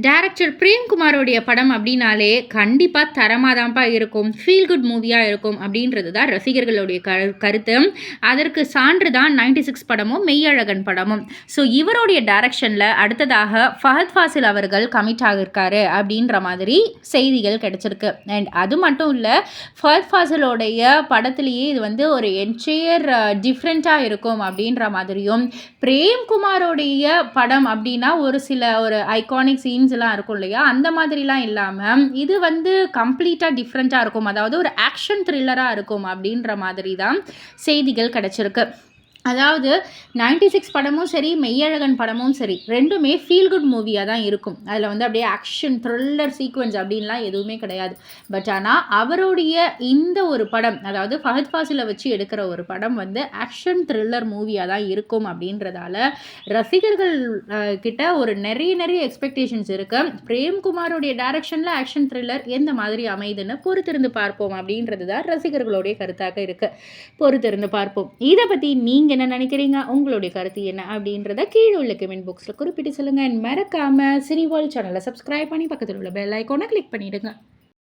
Director பிரேம்குமாரோடைய படம் அப்படின்னாலே கண்டிப்பாக தரமாக தான்ப்பா இருக்கும், ஃபீல் குட் மூவியாக இருக்கும் அப்படின்றது தான் ரசிகர்களுடைய கருத்து. அதற்கு சான்று தான் 96 படமும் மெய்யழகன் படமும். ஸோ இவருடைய டைரக்ஷனில் அடுத்ததாக ஃபஹத் ஃபாசில் அவர்கள் கமிட் ஆகியிருக்காரு அப்படின்ற மாதிரி செய்திகள் கிடைச்சிருக்கு. அண்ட் அது மட்டும் இல்லை, ஃபஹத் ஃபாசிலோடைய படத்துலேயே இது வந்து ஒரு என்டையர் டிஃப்ரெண்ட்டாக இருக்கும் அப்படின்ற மாதிரியும், பிரேம்குமாரோடைய படம் அப்படின்னா ஒரு சில ஒரு ஐகானிக் சீன்ஸ்லாம் இருக்கும் இல்லையா, அந்த மாதிரிலாம் இல்லாமல் இது வந்து கம்ப்ளீட்டாக டிஃப்ரெண்ட்டாக இருக்கும், அதாவது ஒரு ஆக்ஷன் த்ரில்லராக இருக்கும் அப்படின்ற மாதிரி தான் செய்திகள் கிடச்சிருக்கு. அதாவது 96 படமும் சரி, மெய்யழகன் படமும் சரி, ரெண்டுமே ஃபீல் குட் மூவியாக தான் இருக்கும். அதில் வந்து அப்படியே ஆக்ஷன் த்ரில்லர் சீக்வன்ஸ் அப்படின்லாம் எதுவுமே கிடையாது. பட் ஆனால் அவருடைய இந்த ஒரு படம், அதாவது ஃபஹத் ஃபாசிலை வச்சு எடுக்கிற ஒரு படம் வந்து ஆக்ஷன் த்ரில்லர் மூவியாக தான் இருக்கும் அப்படின்றதால ரசிகர்கள் கிட்ட ஒரு நிறைய எக்ஸ்பெக்டேஷன்ஸ் இருக்குது. பிரேம்குமாரோடைய டைரக்ஷனில் ஆக்ஷன் த்ரில்லர் எந்த மாதிரி அமைதுன்னு பொறுத்திருந்து பார்ப்போம் அப்படின்றது தான் ரசிகர்களுடைய கருத்தாக இருக்குது. பொறுத்திருந்து பார்ப்போம். இதை பற்றி நீங்கள் என்ன நினைக்கிறீங்க, உங்களுடைய கருத்து என்ன அப்படின்றத கீழே உள்ள கமெண்ட் பாக்ஸில் குறிப்பிட்டு சொல்லுங்கள். மறக்காமல் சினி வேர்ல்ட் சேனலை சப்ஸ்கிரைப் பண்ணி பக்கத்தில் உள்ள பெல் ஐக்கானை கிளிக் பண்ணிவிடுங்க.